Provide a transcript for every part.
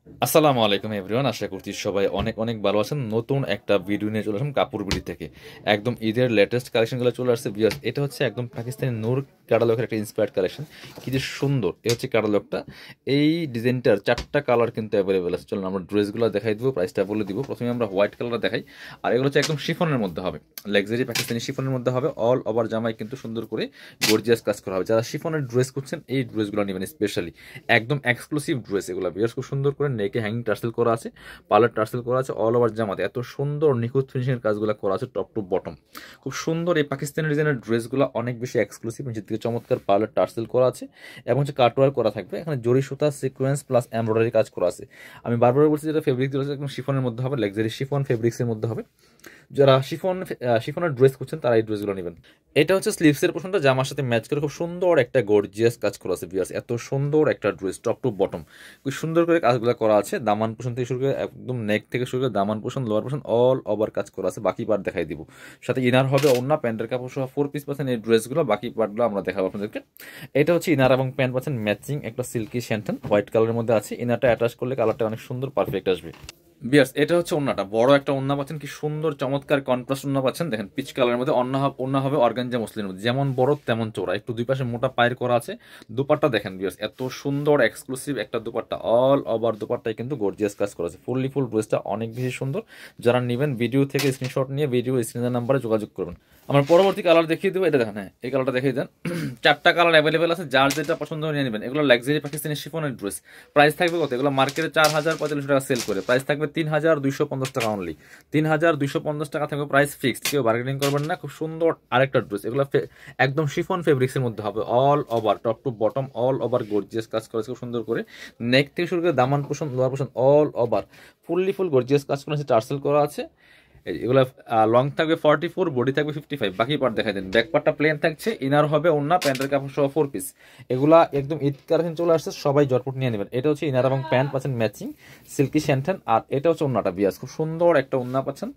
আসসালামু আলাইকুম এভরিওয়ান, আশা করছি সবাই অনেক অনেক ভালো আছেন। নতুন একটা ভিডিও নিয়ে চলে আসলাম কাপড় বিডি থেকে। একদম ঈদের লেটেস্ট কালেকশনগুলো চলে আসছে ভিউয়ার্স। এটা হচ্ছে একদম পাকিস্তানি নূর ক্যাটালগের একটা ইন্সপায়ার্ড কালেকশন। কি যে সুন্দর, এ হচ্ছে ক্যাটালগটা। এই ডিজাইনটার 4টা কালার কিন্তু অ্যাভেলেবেল আছে। চলুন আমরা ড্রেসগুলো দেখাই দিব, প্রাইসটা বলে দিব। প্রথমে আমরা হোয়াইট কালার দেখাই। আর এগুলো হচ্ছে একদম শিফনের মধ্যে হবে, লাক্সারি পাকিস্তানি শিফনের মধ্যে হবে। অল ওভার জামাই কিন্তু সুন্দর করে গর্জিয়াস কাজ করা হবে। যারা শিফনের ড্রেস করছেন এই ড্রেসগুলো নেবেন স্পেশালি, একদম এক্সক্লুসিভ ড্রেস এগুলো ভিউয়ার্স। খুব সুন্দর করে নেকে হ্যাঙ্গিং টার্সেল করা আছে, পার্লার টার্সেল করা আছে। অল ওভার জামাতে এত সুন্দর নিখুঁত ফিনিশিং এর কাজগুলো করা আছে টপ টু বটম। খুব সুন্দর এই পাকিস্তানি ডিজাইনের ড্রেসগুলো অনেক বেশি এক্সক্লুসিভ। নিচের দিকে চমৎকার পার্লার টার্সেল করা আছে এবং হচ্ছে কাটওয়ার করা থাকবে। এখানে জরি সুতা সিকোয়েন্স প্লাস এমব্রয়ডারি কাজ করা আছে। আমি বারবার বলছি যেটা ফেব্রিক দিয়েছে একদম শিফনের মধ্যে হবে, লাক্সারি শিফন ফেব্রিক্সের মধ্যে হবে। যারা শিফনের ড্রেস করছেন তারা এই ড্রেসগুলো নেবেন। এটা হচ্ছে স্লিভসের পোর্শনটা, জামার সাথে ম্যাচ করে খুব সুন্দর একটা গর্জিয়াস কাজ করা আছে ভিউয়ার্স। এত সুন্দর একটা ড্রেস টপ টু বটম, খুব সুন্দর করে কাজগুলো করা আছে। দামান পোর্শন থেকে শুরু করে একদম নেক থেকে শুরু করে দামান portion lower portion all over কাজ করা আছে। বাকি পার্ট দেখাই দিব। সাথে ইনার হবে ওন্না, প্যান্টের কাপড় সহ 4 পিস পাচ্ছেন এই ড্রেসগুলো। বাকি পার্টগুলো আমরা দেখাবো আপনাদেরকে। এটা হচ্ছে ইনার এবং প্যান্ট পাচ্ছেন ম্যাচিং একটা সিল্কি শ্যান্টন হোয়াইট কালারের মধ্যে আছে। ইনারটা অ্যাটাচ করলে কালারটা অনেক সুন্দর পারফেক্ট আসবে। বিয়ার্স, এটা হচ্ছে ওন্নাটা, বড় একটা ওন্না পাচ্ছেন। কি সুন্দর চমৎকার কন্ট্রাস্ট ওন্না পাচ্ছেন। দেখেন পিচ কালারের মধ্যে ওন্না হবে অর্গানজা মসলিনের মধ্যে, যেমন বড় তেমন চওড়া। একটু দুই পাশে মোটা পায়ের করা আছে। দুপাট্টা দেখেন বিয়ার্স, এত সুন্দর এক্সক্লুসিভ একটা দুপাট্টা। অল ওভার দুপাট্টায় কিন্তু গর্জিয়াস কাজ করা আছে। ফুল ড্রেসটা অনেক বেশি সুন্দর। যারা নেবেন ভিডিও থেকে স্ক্রিনশট নিয়ে ভিডিও স্ক্রিনের নাম্বারে যোগাযোগ করবেন। আমার পরবর্তী কালার দেখিয়ে দেবো। এটা দেখেন, হ্যাঁ এই কালারটা দেখিয়ে দেন। 4টা কালার অ্যাভেলেবেল আছে, যার যেটা পছন্দ নিয়ে নেবেন। এগুলো লাক্সারি পাকিস্তানি শিফনের ড্রেস। প্রাইস থাকবে কত? এগুলো মার্কেটে 4,045 টাকা সেল করে, প্রাইস থাকবে 3,250 টাকা অনলি। 3,250 টাকা থাকবে প্রাইস ফিক্সড, কেউ বার্গেনিং করবেন না। খুব সুন্দর আরেকটা ড্রেস, এগুলো একদম শিফন ফেব্রিক্সের মধ্যে হবে। All over top to bottom all over gorgeous কাজ করেছে খুব সুন্দর করে। নেক থেকে শুরু করে দামান পোষণ লোয়ার পোষণ অল ওভার ফুল গর্জিয়াস কাজ করেছে, টার্সেল করা আছে। এগুলো লং থাকবে 44, বডি থাকবে 55। বাকি পার্ট দেখাই দেন। ব্যাক পার্টটা প্লেন থাকছে, ইনার হবে ওন্না, প্যান্টের কাপড় সহ 4 পিস। এগুলা একদম ঈদ কালেকশন চলে আসছে, সবাই জটপট নিয়ে নেবেন। এটা হচ্ছে ইনার এবং প্যান্ট পাচ্ছেন ম্যাচিং সিল্কি শ্যান্টেন। আর এটা হচ্ছে ওন্নাটা বিয়াস, খুব সুন্দর একটা ওন্না পাচ্ছেন,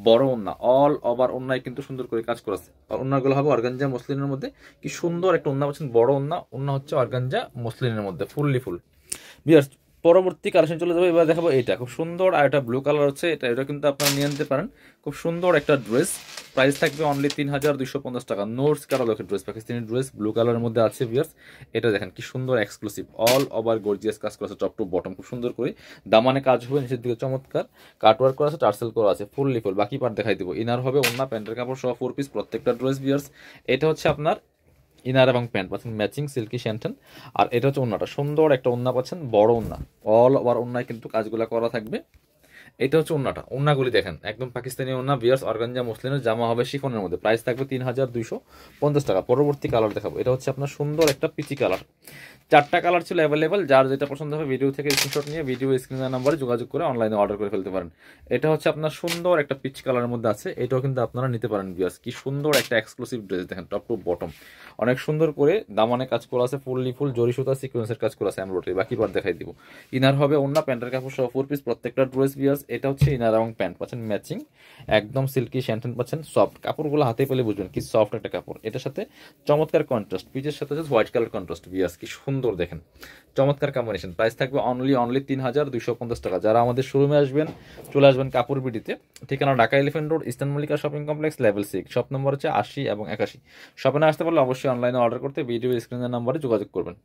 বড় ওন্না। অল ওভার ওন্নায় কিন্তু সুন্দর করে কাজ করেছে। আর ওন্নাগুলো হবে অর্গানজা মসলিনের মধ্যে। কি সুন্দর একটা ওন্না পাচ্ছেন, বড় ওন্না। ওন্না হচ্ছে অর্গানজা মসলিনের মধ্যে ফুল বিয়ার্স। পরবর্তী কালেকশন চলে যাবে, এবার দেখাবো এটা খুব সুন্দর। আর এটা ব্লু কালার হচ্ছে, এটা কিন্তু আপনারা নিয়ে নিতে পারেন। খুব সুন্দর একটা ড্রেস, প্রাইস থাকবে অনলি 3,250 টাকা। নোটস ক্যাটালগের ড্রেস, পাকিস্তানি ড্রেস ব্লু কালারের মধ্যে আছে ভিউয়ার্স। এটা দেখেন কি সুন্দর এক্সক্লুসিভ, অল ওভার গর্জিয়াস কাজ করা আছে টপ টু বটম খুব সুন্দর করে। দামানে কাজ হবে, নিচের দিকে চমৎকার কাটওয়ার্ক করা আছে, টার্সেল করা আছে ফুল। বাকি পার্ট দেখাই দিব। ইনার হবে ওন্না, প্যান্টের কাপড় সহ 4 পিস প্রত্যেকটা ড্রেস ভিউয়ার্স। এটা হচ্ছে আপনার ইনার এবং প্যান্ট পাচ্ছেন ম্যাচিং সিল্কি শ্যান্টন। আর এটা হচ্ছে ওন্নাটা, সুন্দর একটা ওন্না পাচ্ছেন, বড় ওন্না। অল ওভার ওন্নায় কিন্তু কাজগুলো করা থাকবে। এটা হচ্ছে ওন্নাটা, ওন্নাগুলি দেখেন একদম পাকিস্তানি ওন্না ভিউয়ার্স। অর্গানজা মসলিনের জামা হবে শিফনের মধ্যে, প্রাইস থাকবে 3,250 টাকা। পরবর্তী কালার দেখাবো। এটা হচ্ছে আপনার সুন্দর একটা পিচি কালার। 4টা কালার ছিল অ্যাভেলেবেল, যার যেটা পছন্দ হবে ভিডিও থেকে স্ক্রিনশট নিয়ে ভিডিও স্ক্রিনের নাম্বারে যোগাযোগ করে অনলাইনে অর্ডার করে ফেলতে পারেন। এটা হচ্ছে আপনার সুন্দর একটা পিচ কালারের মধ্যে আছে, এটাও কিন্তু আপনারা নিতে পারেন ভিউয়ার্স। কি সুন্দর একটা এক্সক্লুসিভ ড্রেস দেখেন, টপ টু বটম অনেক সুন্দর করে দামানে কাজ করা আছে। ফুল জরি সুতা সিকোয়েন্সের কাজ করা আছে এমব্রয়ডারি। বাকি পার্ট দেখাই দিব। ইনার হবে ওন্না, প্যান্টের কাপড় সহ 4 পিস প্রত্যেকটা ড্রেস ভিউয়ার্স। এটা হচ্ছে ইনার এবং প্যান্ট পাচ্ছেন ম্যাচিং, একদম সিল্কি শ্যান্টেন পাচ্ছেন। সফট কাপড়গুলো হাতে পেলে বুঝবেন কি সফট একটা কাপড়। এটার সাথে চমৎকার কন্ট্রাস্ট, পিচের সাথে হোয়াইট কালার কন্ট্রাস্ট ভিউয়ার্স। কি সুন্দর দেখেন, চমৎকার কম্বিনেশন। প্রাইস থাকবে অনলি 3,250 টাকা। যারা আমাদের শোরুমে আসবেন, চলে আসবেন কাপড় বিডিতে। ঠিকানা Dhaka elephant road, eastern Mallika shopping complex, level 6, shop number হচ্ছে 80 এবং 81। শপে না আসতে পারলে অবশ্যই অনলাইনে অর্ডার করতে ভিডিও স্ক্রিনের নাম্বারে যোগাযোগ করবেন।